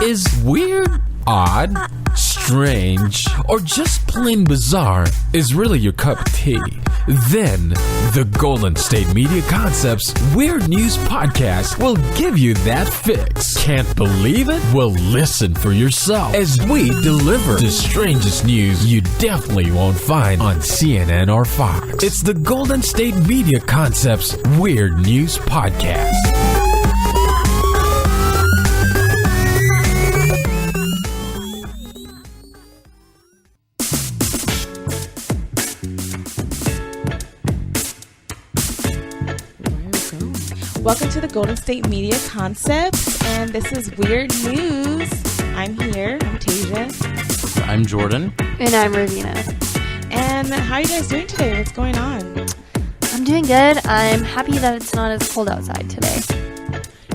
Is weird, odd, strange, or just plain bizarre is really your cup of tea? Then the Golden State Media Concepts Weird News Podcast will give you that fix. Can't believe it? Well, listen for yourself as we deliver the strangest news you definitely won't find on CNN or Fox. It's the Golden State Media Concepts Weird News Podcast. Welcome to the Golden State Media Concepts, and this is Weird News. I'm here. I'm Taejha. I'm Jordan. And I'm Ravina. And how are you guys doing today? What's going on? I'm doing good. I'm happy that it's not as cold outside today.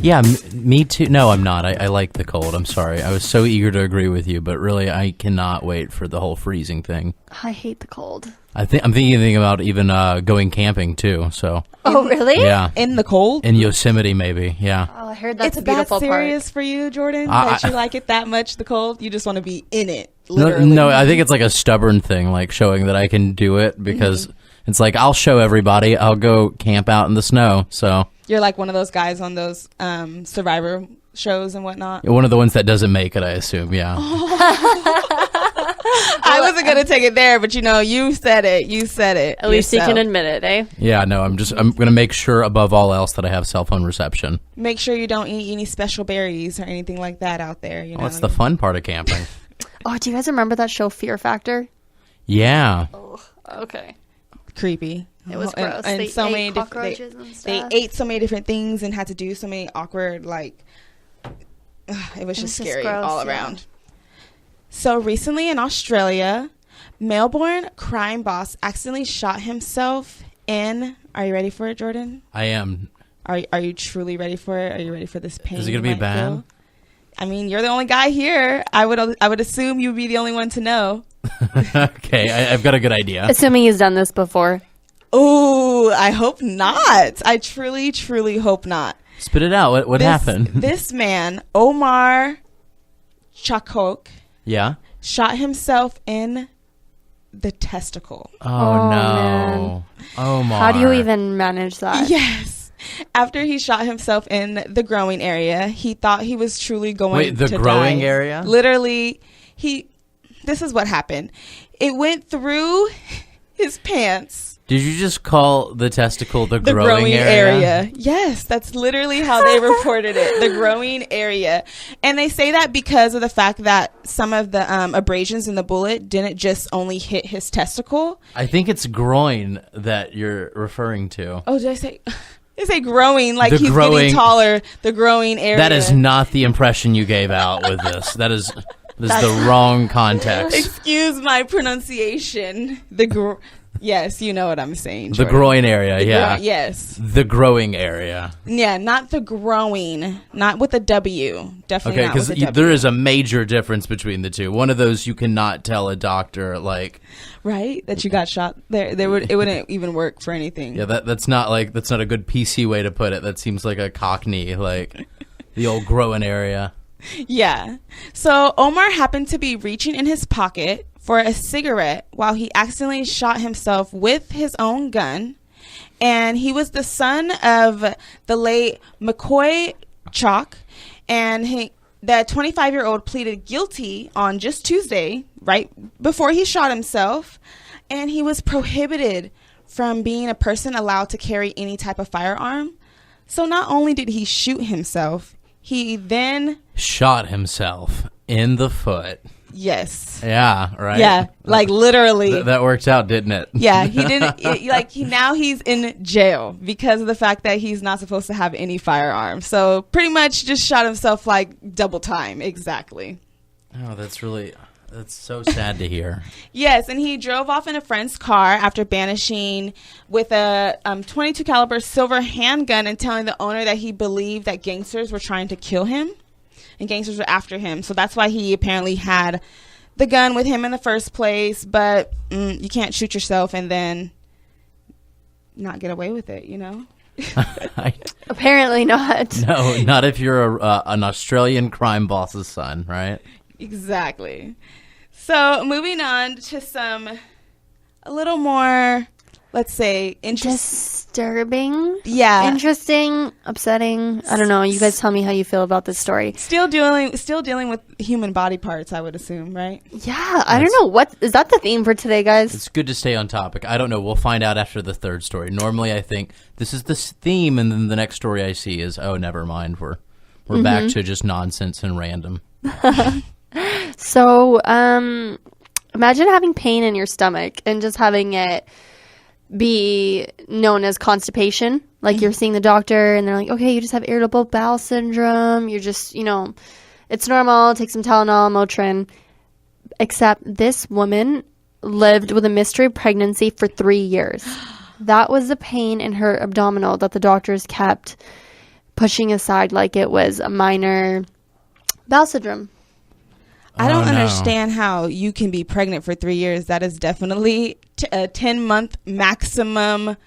Yeah, me too. No, I'm not. I like the cold. I'm sorry. I was so eager to agree with you, but really, I cannot wait for the whole freezing thing. I hate the cold. I'm thinking about even going camping too. So. Oh, really? Yeah. In the cold? In Yosemite, maybe. Yeah. Oh, I heard that's It's a beautiful that serious park. for you, Jordan? That you like it that much, the cold? You just want to be in it, No, literally. no, I think it's like a stubborn thing, like showing that I can do it because it's like I'll show everybody. I'll go camp out in the snow. So. You're like one of those guys on those Survivor shows and whatnot. One of the ones that doesn't make it, I assume. Yeah. I wasn't going to take it there, but you said it. You said it. At least you yourself. can admit it, eh? Yeah, no, I'm going to make sure above all else that I have cell phone reception. Make sure you don't eat any special berries or anything like that out there. Well, that's the fun part of camping. Oh, do you guys remember that show Fear Factor? Yeah. Oh, okay. Creepy. It was gross. And they so ate many cockroaches and stuff. They ate so many different things and had to do so many awkward, it was just scary gross, all yeah. around. So recently in Australia, Melbourne crime boss accidentally shot himself in. Are you ready for it, Jordan? I am. Are you truly ready for it? Are you ready for this pain? Is it going to you be might bad? feel? I mean, you're the only guy here. I would assume you'd be the only one to know. Okay, I've got a good idea. Assuming he's done this before. Oh, I hope not. I truly, truly hope not. Spit it out. What happened? This man, Omar Chakok, Yeah? shot himself in the testicle. Oh, Oh, no. man. Omar. How do you even manage that? Yes. After he shot himself in the growing area, he thought he was truly going Wait, the to growing die. area? Literally, this is what happened. It went through his pants. Did you just call the testicle the The growing area? Yes, that's literally how they reported it. The growing area. And they say that because of the fact that some of the abrasions in the bullet didn't just only hit his testicle. I think it's groin that you're referring to. Oh, did I say... They say growing, like The he's growing- getting taller, the growing area. That is not the impression you gave out with this. That is the wrong context. Excuse my pronunciation. Yes, you know what I'm saying, The Jordan. groin area, yeah. Yes. The growing area. Yeah, not the growing. Not with a W. Definitely Okay, not with because a W. there is a major difference between the two. One of those you cannot tell a doctor, like... Right? That you got shot there. It wouldn't even work for anything. Yeah, that's not a good PC way to put it. That seems like a Cockney, like the old growing area. Yeah. So Omar happened to be reaching in his pocket for a cigarette while he accidentally shot himself with his own gun. And he was the son of the late McCoy Chalk. And the 25-year-old pleaded guilty on just Tuesday, right before he shot himself. And he was prohibited from being a person allowed to carry any type of firearm. So not only did he shoot himself, he then... Shot himself in the foot. Yes. Yeah, right? Yeah, like literally. That worked out, didn't it? Yeah, he didn't, now he's in jail because of the fact that he's not supposed to have any firearms. So pretty much just shot himself like double time, exactly. Oh, that's so sad to hear. Yes, and he drove off in a friend's car after banishing with a .22 caliber silver handgun and telling the owner that he believed that gangsters were trying to kill him and gangsters were after him. So that's why he apparently had the gun with him in the first place. But you can't shoot yourself and then not get away with it, you know? Apparently not. No, not if you're an Australian crime boss's son, right? Exactly. So moving on to a little more, let's say, Disturbing. Yeah. Interesting. Upsetting. I don't know. You guys tell me how you feel about this story. Still dealing with human body parts, I would assume, right? Yeah. I don't know. What is that the theme for today, guys? It's good to stay on topic. I don't know. We'll find out after the third story. Normally, I think this is the theme, and then the next story I see is, oh, never mind. We're back to just nonsense and random. So, imagine having pain in your stomach and just having it be known as constipation. Like you're seeing the doctor and they're like, okay, you just have irritable bowel syndrome. You're just, it's normal. Take some Tylenol, Motrin. Except this woman lived with a mystery pregnancy for 3 years. That was the pain in her abdominal that the doctors kept pushing aside like it was a minor bowel syndrome. I don't understand how you can be pregnant for 3 years. That is definitely a 10-month maximum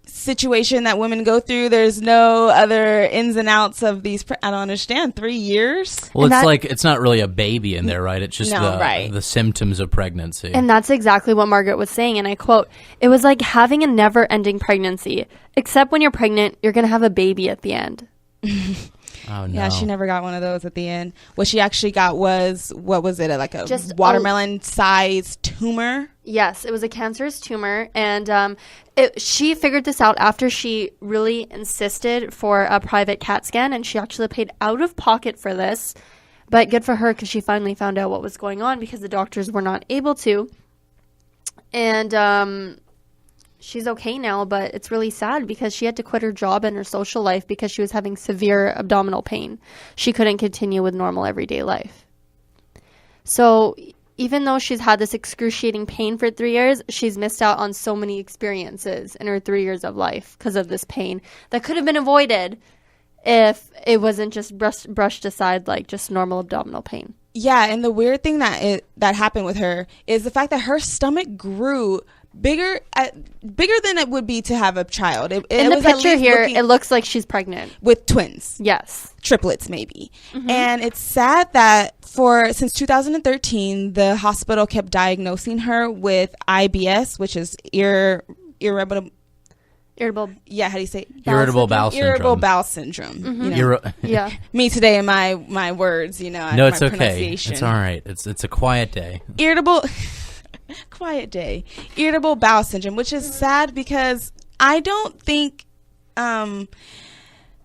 situation that women go through. There's no other ins and outs of these. I don't understand. 3 years? Well, it's not really a baby in there, right? It's just the symptoms of pregnancy. And that's exactly what Margaret was saying. And I quote, "It was like having a never-ending pregnancy. Except when you're pregnant, you're going to have a baby at the end." Oh, no. Yeah, she never got one of those at the end. What she actually got was, what was it, like a just watermelon-sized tumor? Yes, it was a cancerous tumor. And she figured this out after she really insisted for a private CAT scan. And she actually paid out of pocket for this. But good for her because she finally found out what was going on because the doctors were not able to. And she's okay now, but it's really sad because she had to quit her job and her social life because she was having severe abdominal pain. She couldn't continue with normal everyday life. So even though she's had this excruciating pain for 3 years, she's missed out on so many experiences in her 3 years of life because of this pain that could have been avoided if it wasn't just brushed aside like just normal abdominal pain. Yeah, and the weird thing that happened with her is the fact that her stomach grew bigger than it would be to have a child. In the picture here, it looks like she's pregnant with twins. Yes, triplets maybe. And it's sad that since 2013, the hospital kept diagnosing her with IBS, which is irritable. Yeah, how do you say irritable bowel syndrome? Irritable bowel syndrome. Yeah. Me today and my words. No, it's okay. It's all right. It's a quiet day. Quiet day. Irritable bowel syndrome, which is sad because I don't think,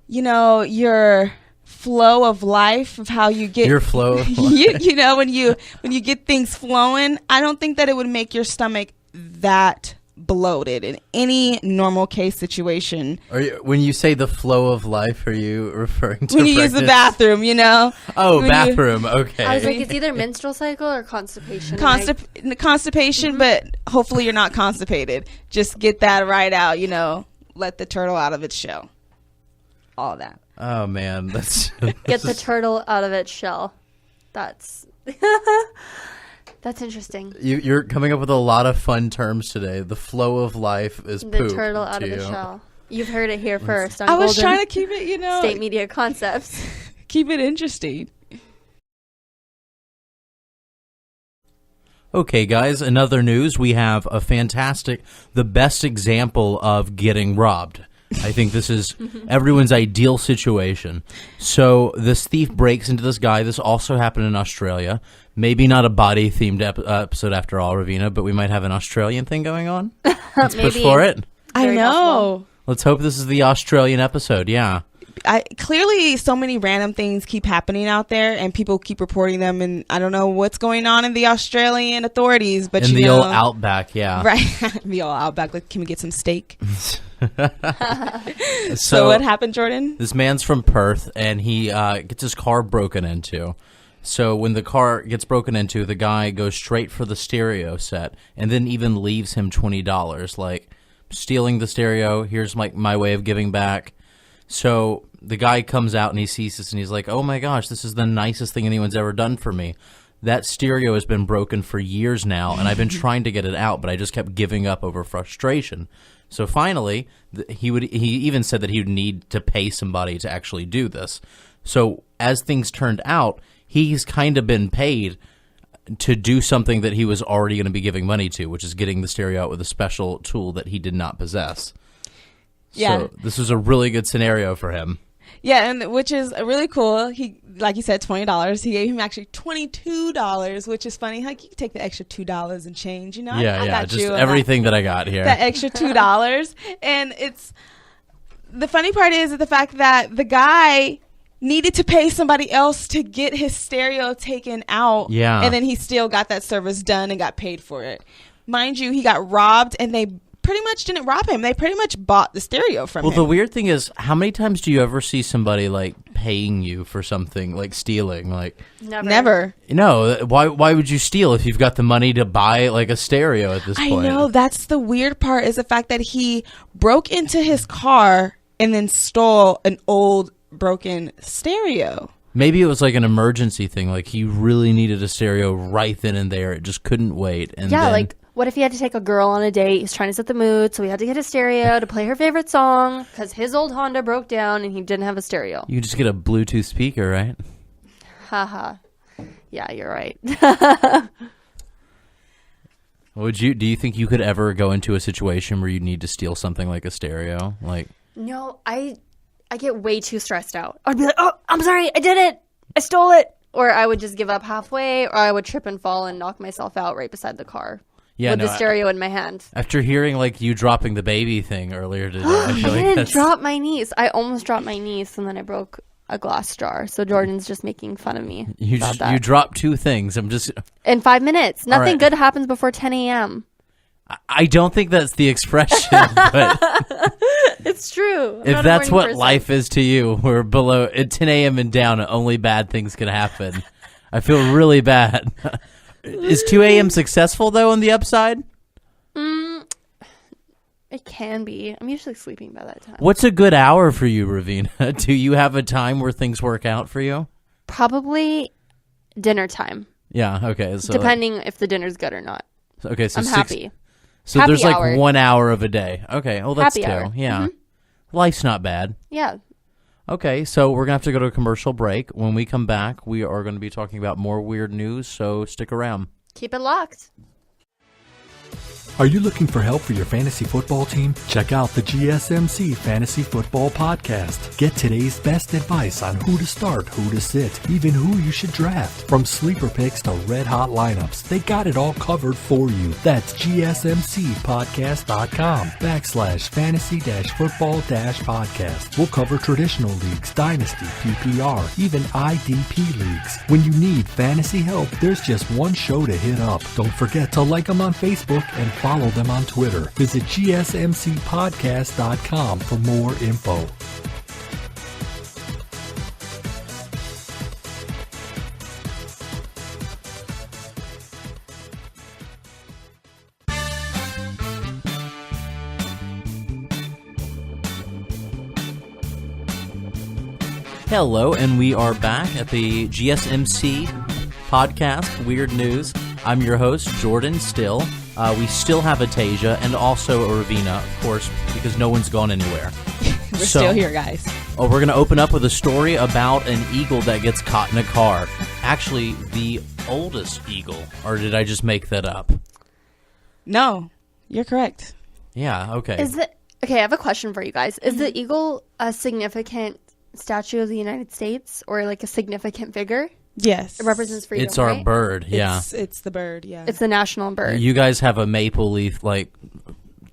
your flow of life of how you get your flow of life. when you get things flowing, I don't think that it would make your stomach that bloated in any normal case situation. When you say the flow of life, are you referring to when you use the bathroom? Oh, bathroom. Okay. I was like, it's either menstrual cycle or constipation. Constipation, but hopefully you're not constipated. Just get that right out. Let the turtle out of its shell. All of that. Oh man, get the turtle out of its shell. That's interesting. You're coming up with a lot of fun terms today. The flow of life is the poop turtle out of the shell. You've heard it here first. On I was Golden trying to keep it, State Media Concepts. Keep it interesting. Okay, guys, another news. We have the best example of getting robbed. I think this is everyone's ideal situation. So this thief breaks into this guy. This also happened in Australia. Maybe not a body-themed episode after all, Ravina, but we might have an Australian thing going on. Let's push for it. I know. Possible. Let's hope this is the Australian episode, yeah. Clearly, so many random things keep happening out there, and people keep reporting them, and I don't know what's going on in the Australian authorities, but in the old outback, yeah. Right. The old outback. Like, can we get some steak? So what happened, Jordan? This man's from Perth, and he gets his car broken into. So when the car gets broken into, the guy goes straight for the stereo set and then even leaves him $20. Like, stealing the stereo, here's my way of giving back. So the guy comes out and he sees this and he's like, oh my gosh, this is the nicest thing anyone's ever done for me. That stereo has been broken for years now, and I've been trying to get it out, but I just kept giving up over frustration. So finally, he even said that he would need to pay somebody to actually do this. So as things turned out, he's kind of been paid to do something that he was already going to be giving money to, which is getting the stereo out with a special tool that he did not possess. Yeah. So this was a really good scenario for him. Yeah, and which is really cool. He, like you said, $20. He gave him actually $22, which is funny. Like, you can take the extra $2 and change, you know? I got just you everything that I got here. that extra $2. And it's the funny part is the fact that the guy needed to pay somebody else to get his stereo taken out. Yeah. And then he still got that service done and got paid for it. Mind you, he got robbed, and they pretty much didn't rob him. They pretty much bought the stereo from him. Well, the weird thing is, how many times do you ever see somebody like paying you for something, like stealing? Like, Never. no, why would you steal if you've got the money to buy like a stereo at this point? I know. That's the weird part, is the fact that he broke into his car and then stole an old broken stereo. Maybe it was like an emergency thing. Like, he really needed a stereo right then and there. It just couldn't wait. And Yeah, then, like, what if he had to take a girl on a date? He's trying to set the mood, so he had to get a stereo to play her favorite song because his old Honda broke down and he didn't have a stereo. you just get a Bluetooth speaker, right? Haha. Yeah, you're right. Do you think you could ever go into a situation where you need to steal something like a stereo? Like, No, I get way too stressed out. I'd be like, oh, I'm sorry, I did it. I stole it. Or I would just give up halfway, or I would trip and fall and knock myself out right beside the car. yeah, with no, the stereo in my hand. after hearing like you dropping the baby thing earlier today, I I feel like didn't that's drop my niece. I almost dropped my niece, and then I broke a glass jar. So Jordan's just making fun of me about that. you dropped two things. I'm just In 5 minutes. Nothing right. good happens before 10 a.m. I don't think that's the expression, but It's true. I'm if not a that's morning what person. life is to you, we're below at 10 a.m. and down, only bad things can happen. I feel really bad. Is 2 a.m. successful though on the upside? It can be. I'm usually sleeping by that time. What's a good hour for you, Ravina? Do you have a time where things work out for you? Probably dinner time, Yeah. Okay. So depending if the dinner's good or not. okay. So I'm 6 happy. So Happy there's like hour. 1 hour of a day. Okay. Oh, that's Happy two. hour. Yeah. Life's not bad. Yeah. Okay, so we're going to have to go to a commercial break. When we come back, we are going to be talking about more weird news, so stick around. Keep it locked. Are you looking for help for your fantasy football team? Check out the GSMC Fantasy Football Podcast. Get today's best advice on who to start, who to sit, even who you should draft. From sleeper picks to red hot lineups, they got it all covered for you. That's GSMCpodcast.com/fantasy-football-podcast. We'll cover traditional leagues, dynasty, PPR, even IDP leagues. When you need fantasy help, there's just one show to hit up. Don't forget to like them on Facebook and follow them on Twitter. Visit GSMCpodcast.com for more info. Hello, and we are back at the GSMC podcast, Weird News. I'm your host, Jordan Still. We still have a Taejha and also a Ravina, of course, because no one's gone anywhere. We're still here, guys. We're going to open up with a story about an eagle that gets caught in a car. Actually, the oldest eagle. Or did I just make that up? No, you're correct. Yeah, okay. Okay, I have a question for you guys. Is the eagle a significant statue of the United States or like a significant figure? Yes. It represents freedom, It's our right? bird, yeah. It's the bird, yeah. It's the national bird. You guys have a maple leaf, like,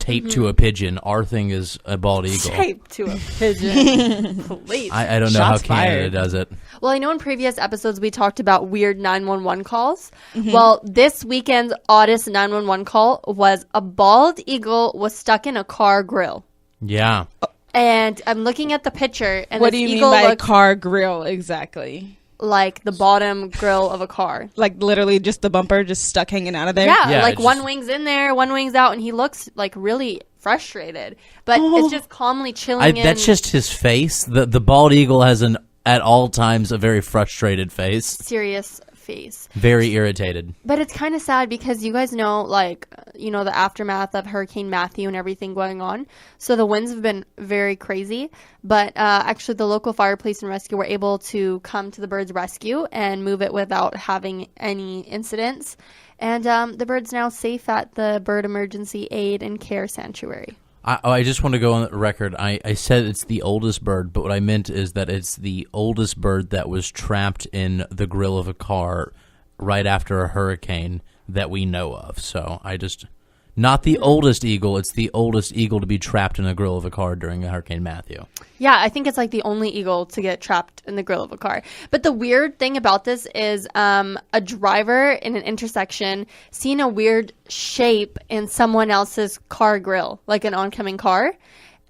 taped to a pigeon. Our thing is a bald eagle. Taped to a pigeon. Please. I don't know Shots how Canada fired. does it. Well, I know in previous episodes we talked about weird 911 calls. Well, this weekend's oddest 911 call was a bald eagle was stuck in a car grill. Yeah. And I'm looking at the picture, and what this do you mean eagle by looks car grill exactly? like the bottom grill of a car. Like literally just the bumper just stuck hanging out of there? Yeah, Yeah, like it one just- wing's in there, one wing's out, and he looks like really frustrated. But it's just calmly chilling in. That's just his face. The bald eagle has at all times a very frustrated face. serious face. Very irritated. But it's kind of sad because you guys know, like, the aftermath of Hurricane Matthew and everything going on. So the winds have been very crazy. But actually, the local fire, police, and rescue were able to come to the bird's rescue and move it without having any incidents. And the bird's now safe at the Bird Emergency Aid and Care Sanctuary. I just want to go on the record. I said it's the oldest bird, but what I meant is that it's the oldest bird that was trapped in the grill of a car right after a hurricane that we know of. So not the oldest eagle, it's the oldest eagle to be trapped in the grill of a car during Hurricane Matthew. Yeah, I think it's like the only eagle to get trapped in the grill of a car. But the weird thing about this is a driver in an intersection seen a weird shape in someone else's car grill, like an oncoming car.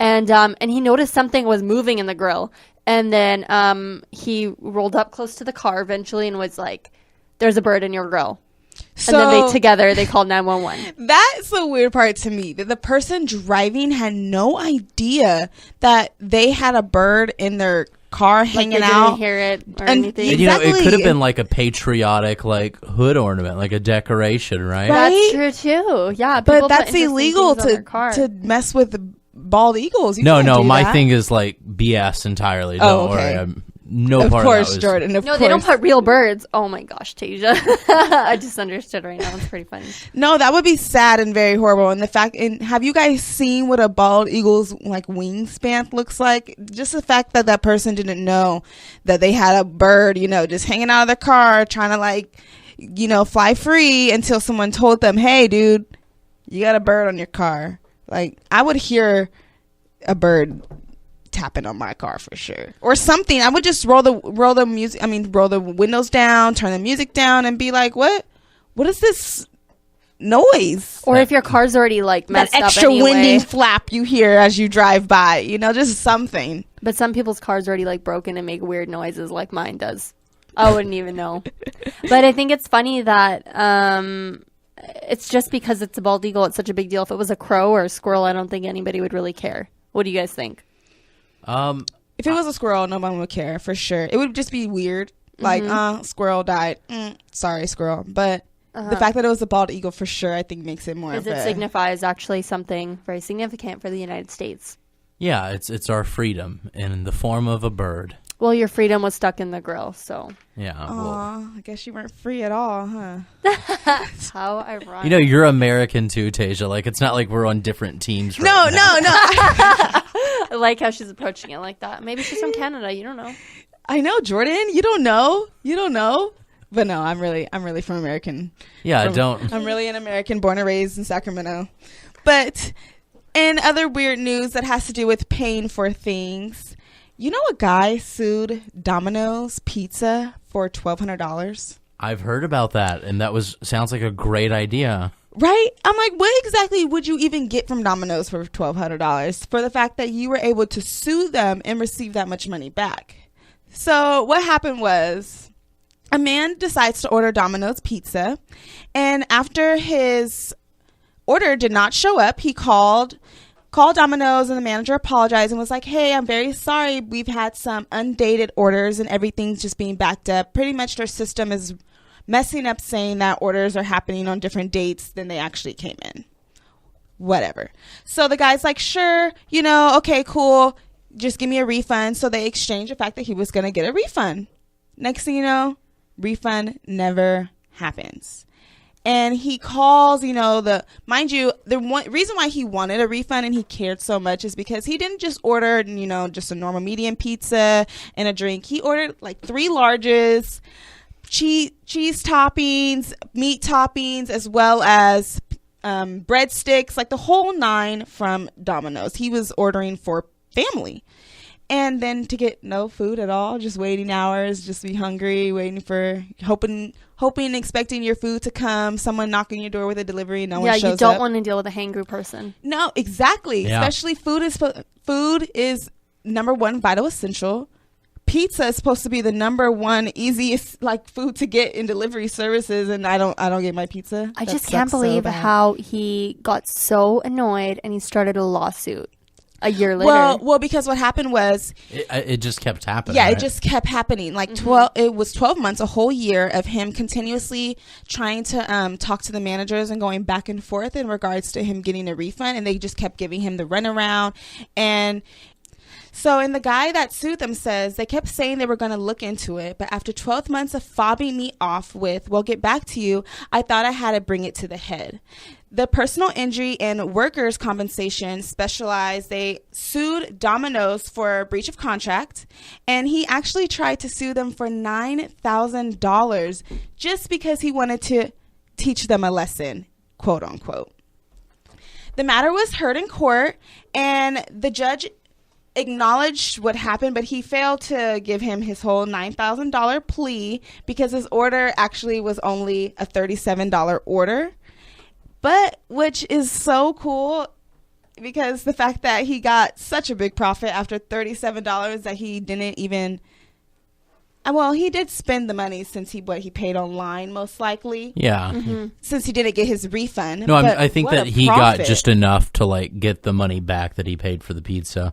And he noticed something was moving in the grill. And then he rolled up close to the car eventually and was like, "There's a bird in your grill." So, and then they called 911. That's the weird part to me, that the person driving had no idea that they had a bird in their car hanging like they out. didn't hear it or anything. And, it could have been like a patriotic hood ornament, like a decoration, right? Right? That's true too. Yeah, But that's illegal to mess with the bald eagles. You can't do my that. thing is BS entirely. Oh, Don't okay. worry. No of part course, of that was, Jordan. Of No, course. they don't put real birds. Oh my gosh, Taejha. I just understood right now. It's pretty funny. No, that would be sad and very horrible. And have you guys seen what a bald eagle's wingspan looks like? Just the fact that person didn't know that they had a bird, just hanging out of their car, trying to fly free until someone told them, "Hey, dude, you got a bird on your car." I would hear a bird tapping on my car for sure, or something. I would just roll the windows down, turn the music down, and be like, what is this noise? Or if your car's already messed that up extra anyway. winding flap you hear as you drive by, just something. But some people's cars already broken and make weird noises like mine does. I wouldn't even know. But I think it's funny that it's just because it's a bald eagle, it's such a big deal. If it was a crow or a squirrel, I don't think anybody would really care. What do you guys think? If it was a squirrel, no one would care for sure. It would just be weird. Squirrel died. Sorry, squirrel. But the fact that it was a bald eagle for sure, I think makes it more of it signifies actually something very significant for the United States. Yeah, it's our freedom in the form of a bird. Well, your freedom was stuck in the grill, so. Yeah. I guess you weren't free at all, huh? How ironic. You're American too, Taejha. It's not like we're on different teams. No. I like how she's approaching it like that. Maybe she's from Canada. You don't know. I know, Jordan. You don't know. But no, I'm really from American. Yeah, I'm really an American, born and raised in Sacramento. But in other weird news that has to do with paying for things, a guy sued Domino's Pizza for $1,200. I've heard about that, and sounds like a great idea. Right? I'm like, what exactly would you even get from Domino's for $1,200 for the fact that you were able to sue them and receive that much money back? So what happened was a man decides to order Domino's Pizza, and after his order did not show up, he called Domino's, and the manager apologized and was like, "Hey, I'm very sorry. We've had some undated orders and everything's just being backed up. Pretty much their system is messing up, saying that orders are happening on different dates than they actually came in." Whatever. So the guy's like, "Sure, okay, cool. Just give me a refund." So they exchanged the fact that he was going to get a refund. Next thing you know, refund never happens. And he calls, mind you, the one reason why he wanted a refund and he cared so much is because he didn't just order, just a normal medium pizza and a drink. He ordered 3 larges, cheese toppings, meat toppings, as well as breadsticks, the whole 9 from Domino's. He was ordering for family. And then to get no food at all, just waiting hours, just be hungry, hoping, expecting your food to come, someone knocking your door with a delivery, no one shows up. Yeah, you don't want to deal with a hangry person. No, exactly. Yeah. Especially food is number 1 vital essential. Pizza is supposed to be the number 1 easiest food to get in delivery services, and I don't get my pizza. I just can't believe how he got so annoyed and he started a lawsuit. a year later. Well, because what happened was It just kept happening. yeah, right? it just kept happening. Like it was 12 months, a whole year of him continuously trying to talk to the managers and going back and forth in regards to him getting a refund, and they just kept giving him the runaround. And the guy that sued them says they kept saying they were going to look into it, but after 12 months of fobbing me off with, "We'll get back to you," I thought I had to bring it to the head. The personal injury and workers' compensation specialized, they sued Domino's for breach of contract, and he actually tried to sue them for $9,000 just because he wanted to teach them a lesson, quote unquote. The matter was heard in court, and the judge acknowledged what happened, but he failed to give him his whole $9,000 plea because his order actually was only a $37 order. But which is so cool because the fact that he got such a big profit after $37 that he didn't even, well, he did spend the money since he paid online most likely. Yeah. Since he didn't get his refund. No, But I think what that a he got profit. just enough to like get the money back that he paid for the pizza.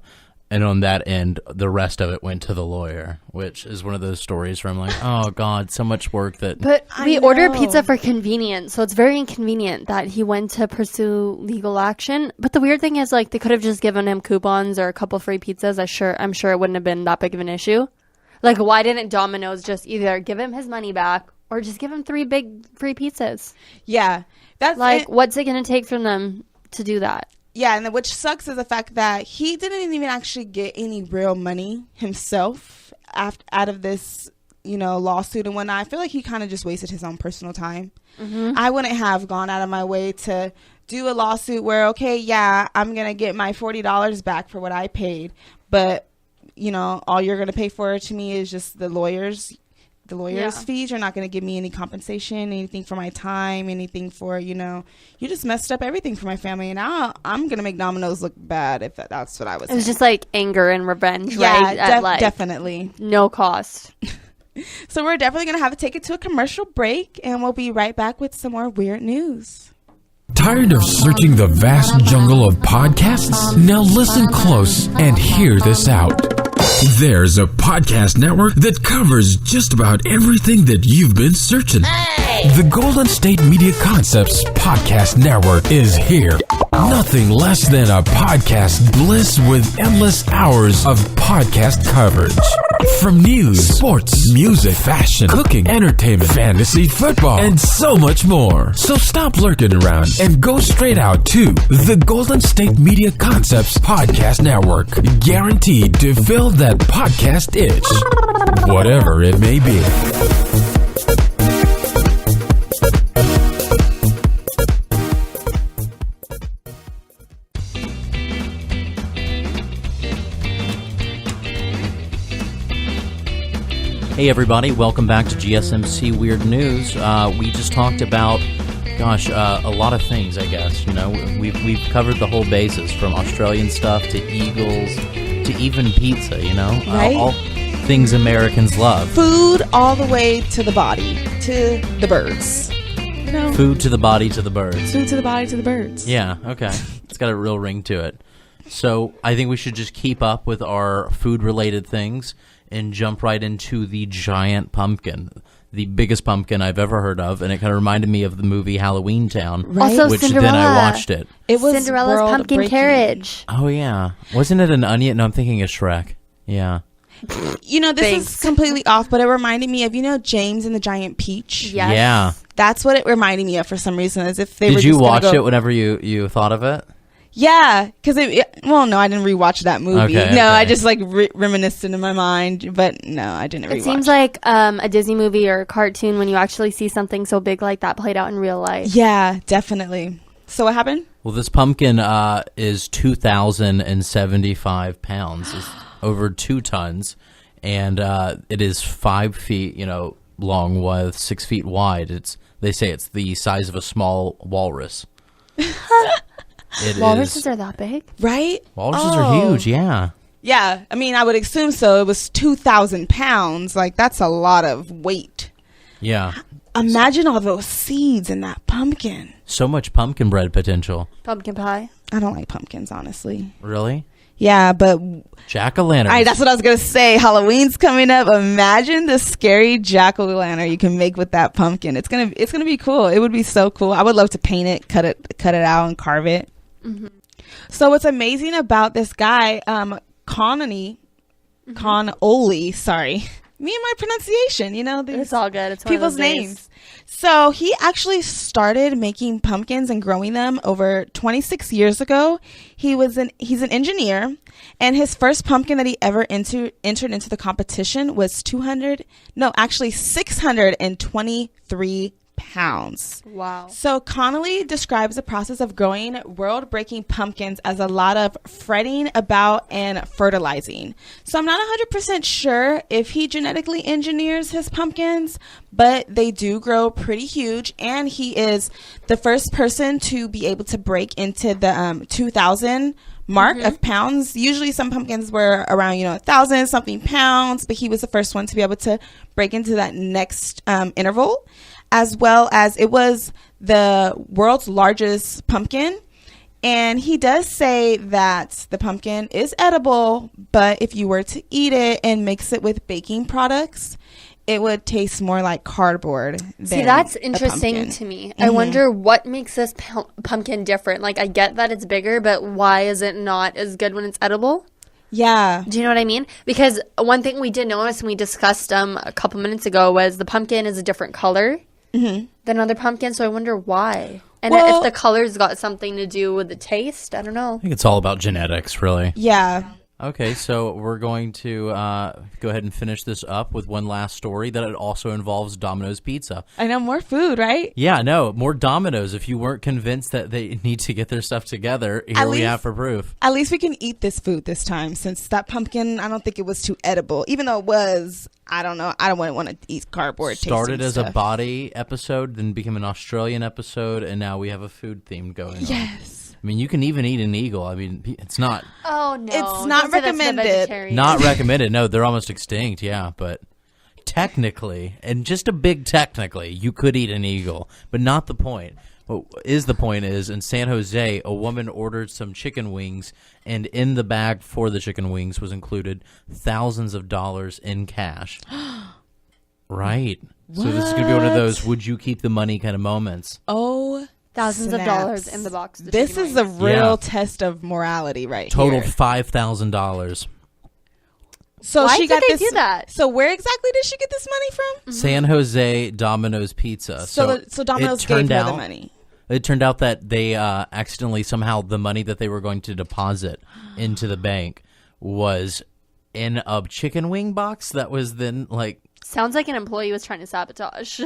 And on that end, the rest of it went to the lawyer, which is one of those stories where I'm like, oh, God, so much work that... But I we ordered know. pizza for convenience, so it's very inconvenient that he went to pursue legal action. But the weird thing is, like, they could have just given him coupons or a couple free pizzas. I'm sure it wouldn't have been that big of an issue. Like, why didn't Domino's just either give him his money back or just give him 3 big free pizzas? Yeah. That's Like, it. what's it going to take from them to do that? Yeah, and which sucks is the fact that he didn't even actually get any real money himself out of this, lawsuit and whatnot. I feel like he kind of just wasted his own personal time. I wouldn't have gone out of my way to do a lawsuit where, okay, yeah, I'm going to get my $40 back for what I paid, but, all you're going to pay for to me is just the lawyer's fees. You're not going to give me any compensation, anything for my time, anything for, you just messed up everything for my family. And now I'm going to make Domino's look bad if that's what I was It was saying. just like anger and revenge, Yeah, right? At, like, definitely. no cost. So we're definitely going to have to take it to a commercial break, and we'll be right back with some more weird news. Tired of searching the vast jungle of podcasts? Now listen close and hear this out. There's a podcast network that covers just about everything that you've been searching. The Golden State Media Concepts Podcast Network is here. Nothing less than a podcast bliss with endless hours of podcast coverage. From news, sports, music, fashion, cooking, entertainment, fantasy, football, and so much more. So stop lurking around and go straight out to the Golden State Media Concepts Podcast Network. Guaranteed to fill that podcast itch, whatever it may be. Hey, everybody. Welcome back to GSMC Weird News. We just talked about, a lot of things, I guess. We've covered the whole basis, from Australian stuff to eagles to even pizza, Right? all things Americans love. Food all the way to the body, to the birds. Food to the body, to the birds. Food to the body, to the birds. Yeah, okay. It's got a real ring to it. So I think we should just keep up with our food-related things and jump right into the giant pumpkin, the biggest pumpkin I've ever heard of, and it kind of reminded me of the movie Halloween Town, Right. Also, which Cinderella. then I watched it. It was Cinderella's pumpkin world-breaking. carriage. Oh, yeah. Wasn't it an onion? No, I'm thinking of Shrek. Yeah. This Thanks. is completely off, but it reminded me of, James and the Giant Peach. Yes. Yeah. That's what it reminded me of for some reason, as if they were Did just you gonna watch go- it whenever you thought of it? Yeah, because no, I didn't rewatch that movie. Okay, no, I okay. just reminisced it in my mind, but no, I didn't rewatch. It seems like a Disney movie or a cartoon when you actually see something so big like that played out in real life. Yeah, definitely. So what happened? Well, this pumpkin is 2,075 pounds. It's over 2 tons. And it is 5 feet, long with 6 feet wide. They say it's the size of a small walrus. Walruses are that big? Right? Walruses are huge, yeah. Yeah, I mean, I would assume so. It was 2,000 pounds. Like, that's a lot of weight. Yeah. Imagine all those seeds in that pumpkin. So much pumpkin bread potential. Pumpkin pie. I don't like pumpkins, honestly. Really? Yeah, but Jack-o'-lantern. that's what I was gonna say. Halloween's coming up. Imagine the scary jack-o'-lantern you can make with that pumpkin. It's gonna be cool. It would be so cool. I would love to paint it, cut it out, and carve it. Mm-hmm. So what's amazing about this guy, Connolly, sorry. Me and my pronunciation, It's all good. It's one people's of those days. names. So he actually started making pumpkins and growing them over 26 years ago. He's an engineer, and his first pumpkin that he ever entered into the competition was 623 pounds. Wow. So Connolly describes the process of growing world-breaking pumpkins as a lot of fretting about and fertilizing. So I'm not 100% sure if he genetically engineers his pumpkins, but they do grow pretty huge, and he is the first person to be able to break into the 2,000 mark of pounds. Usually some pumpkins were around 1,000 something pounds, but he was the first one to be able to break into that next interval, as well as it was the world's largest pumpkin. And he does say that the pumpkin is edible, but if you were to eat it and mix it with baking products, it would taste more like cardboard. See, that's interesting to me. I wonder what makes this pumpkin different. Like, I get that it's bigger, but why is it not as good when it's edible? Yeah. Do you know what I mean? Because one thing we did notice, and we discussed a couple minutes ago, was the pumpkin is a different color than other pumpkins. So I wonder why. And if the color's got something to do with the taste, I don't know. I think it's all about genetics, really. Yeah. Okay, so we're going to go ahead and finish this up with one last story that it also involves Domino's Pizza. I know, more food, right? Yeah, no, more Domino's. If you weren't convinced that they need to get their stuff together, here we have for proof. At least we can eat this food this time, since that pumpkin, I don't think it was too edible. Even though it was, I don't know, I don't want to eat cardboard. Started as stuff. a body episode, then became an Australian episode, and now we have a food theme going on. Yes. I mean, you can even eat an eagle. I mean, it's not... Oh, no. It's not recommended. Not recommended. No, they're almost extinct, yeah. But technically, and just a big technically, you could eat an eagle. But not the point. What is the point is, in San Jose, a woman ordered some chicken wings, and in the bag for the chicken wings was included thousands of dollars in cash. Right. So this is going to be one of those would you keep the money kind of moments. Oh, thousands snaps. of dollars in the box. This is a real test of morality right Totaled here. $5,000. So why she did got they this, do that? So where exactly did she get this money from? San Jose Domino's Pizza. So Domino's gave her the money. It turned out that they accidentally, somehow, the money that they were going to deposit into the bank was in a chicken wing box that was then, like... Sounds like an employee was trying to sabotage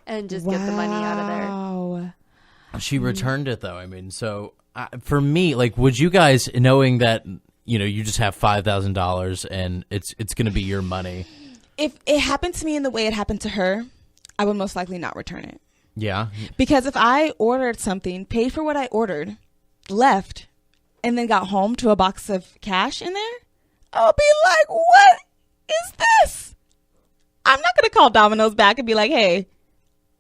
and just get the money out of there. She returned it, though. I mean, so for me, like, would you guys, knowing that, you just have $5,000 and it's going to be your money? If it happened to me in the way it happened to her, I would most likely not return it. Yeah. Because if I ordered something, paid for what I ordered, left, and then got home to a box of cash in there, I'll be like, what is this? I'm not going to call Domino's back and be like, hey,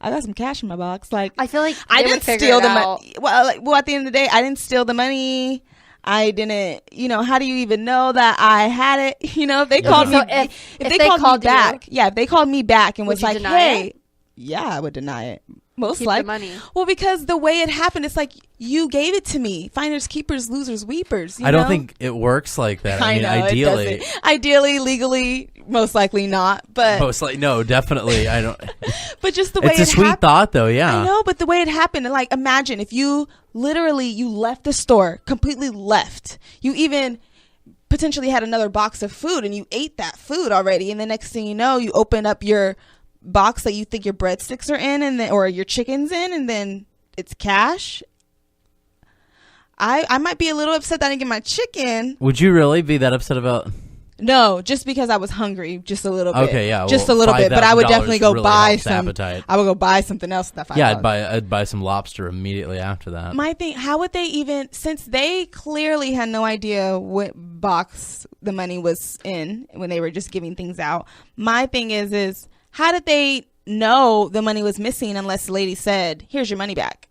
I got some cash in my box. Like, I feel like I didn't steal the money. Well, at the end of the day, I didn't steal the money. I didn't, how do you even know that I had it? If they called me, if they called me back, if they called me back and was like, hey, yeah, I would deny it. Most likely. the money. Well, because the way it happened, it's like you gave it to me. Finders, keepers, losers, weepers. I don't think it works like that. I mean, know, ideally, legally, most likely not. But most likely, no, definitely, I don't. But just the way it's a sweet thought, though. Yeah, I know. But the way it happened, and like, imagine if you literally you left the store, completely left. You even potentially had another box of food, and you ate that food already, and the next thing you know, you open up your box that you think your breadsticks are in, and then or your chicken's in, and then it's cash. I might be a little upset that I didn't get my chicken. Would you really be that upset about? No, just because I was hungry, just a little bit. Okay, yeah, just a little bit. But I would definitely go really buy some. Appetite. I would go buy something else. That $5. Yeah, I'd buy some lobster immediately after that. My thing, how would they even? Since they clearly had no idea what box the money was in when they were just giving things out. My thing is how did they know the money was missing unless the lady said, "Here's your money back"?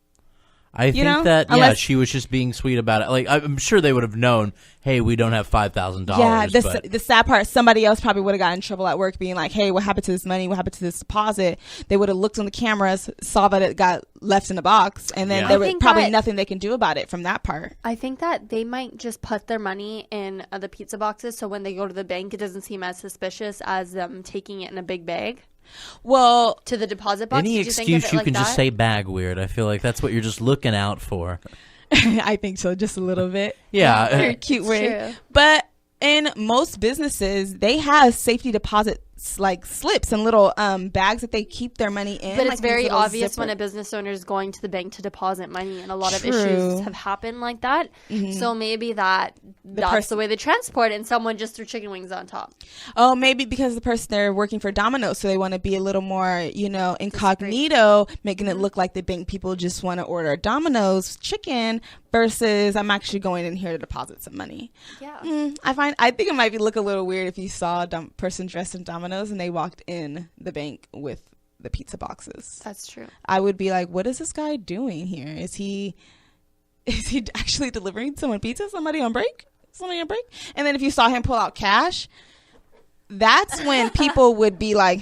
I think that she was just being sweet about it. Like, I'm sure they would have known, hey, we don't have $5,000. Yeah, the sad part, somebody else probably would have gotten in trouble at work being like, hey, what happened to this money? What happened to this deposit? They would have looked on the cameras, saw that it got left in the box, and then there was probably nothing they can do about it from that part. I think that they might just put their money in the pizza boxes, so when they go to the bank, it doesn't seem as suspicious as them taking it in a big bag. Well, to the deposit box. Any excuse you can just say bag weird. I feel like that's what you're just looking out for. I think so, just a little bit. Yeah. Very cute way. But in most businesses, they have safety deposits, like slips and little bags that they keep their money in. But it's very obvious when a business owner is going to the bank to deposit money, and a lot of issues have happened like that. So maybe that's the way they transport it, and someone just threw chicken wings on top. Oh, maybe because the person, they're working for Domino's, so they want to be a little more, incognito, making it look like the bank people just want to order a Domino's chicken versus I'm actually going in here to deposit some money. Yeah. I think it might look a little weird if you saw a person dressed in Domino's and they walked in the bank with the pizza boxes. That's true. I would be like, what is this guy doing here? Is he actually delivering somebody on break? And then if you saw him pull out cash, that's when people would be like,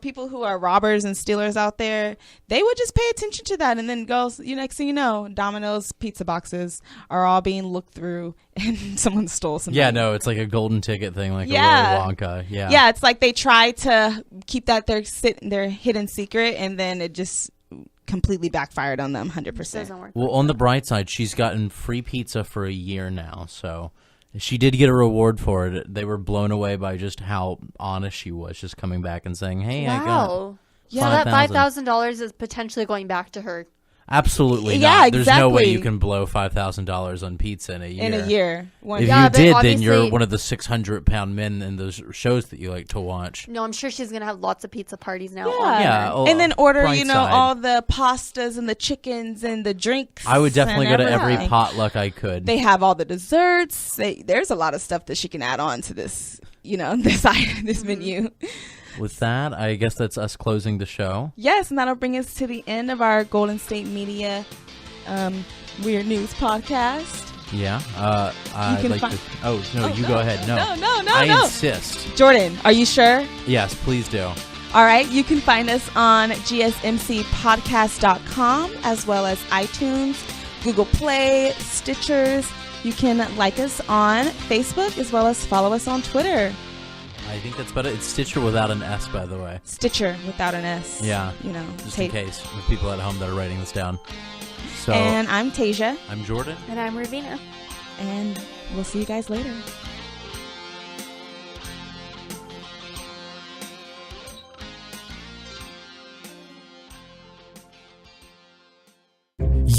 people who are robbers and stealers out there, they would just pay attention to that, and then next thing you know, Domino's pizza boxes are all being looked through and someone stole some money. Yeah, no, it's like a golden ticket thing, like a Willy Wonka. Yeah, it's like they try to keep that their hidden secret, and then it just completely backfired on them 100%. Doesn't work. Well, on the bright side, she's gotten free pizza for a year now, so she did get a reward for it. They were blown away by just how honest she was, just coming back and saying, hey, I got $5,000. So that $5,000 is potentially going back to her. Absolutely not. There's no way you can blow $5,000 on pizza in a year. If you did, then you're one of the 600-pound men in those shows that you like to watch. No, I'm sure she's going to have lots of pizza parties now. And then order, all the pastas and the chickens and the drinks. I would definitely go to every potluck I could. They have all the desserts. There's a lot of stuff that she can add on to this, this menu. With that, I guess that's us closing the show. Yes, and that'll bring us to the end of our Golden State Media Weird News podcast. Yeah. I'd like to... Oh, no, you go ahead. No. No. I insist. Jordan, are you sure? Yes, please do. All right. You can find us on gsmcpodcast.com as well as iTunes, Google Play, Stitchers. You can like us on Facebook as well as follow us on Twitter. I think that's better. It's Stitcher without an S, by the way. Stitcher without an S. Yeah. Just in case with people at home that are writing this down. So, and I'm Taejha. I'm Jordan. And I'm Ravina. And we'll see you guys later.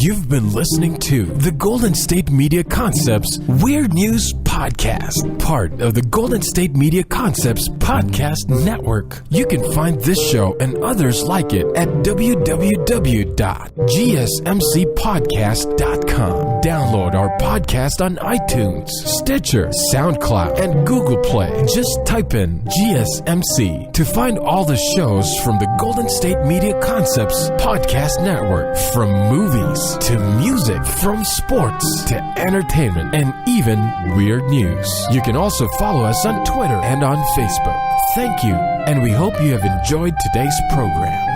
You've been listening to the Golden State Media Concepts Weird News Podcast, part of the Golden State Media Concepts Podcast Network. You can find this show and others like it at www.gsmcpodcast.com. Download our podcast on iTunes, Stitcher, SoundCloud, and Google Play. Just type in GSMC to find all the shows from the Golden State Media Concepts Podcast Network, from movies to music, from sports to entertainment, and even weird news. You can also follow us on Twitter and on Facebook. Thank you, and we hope you have enjoyed today's program.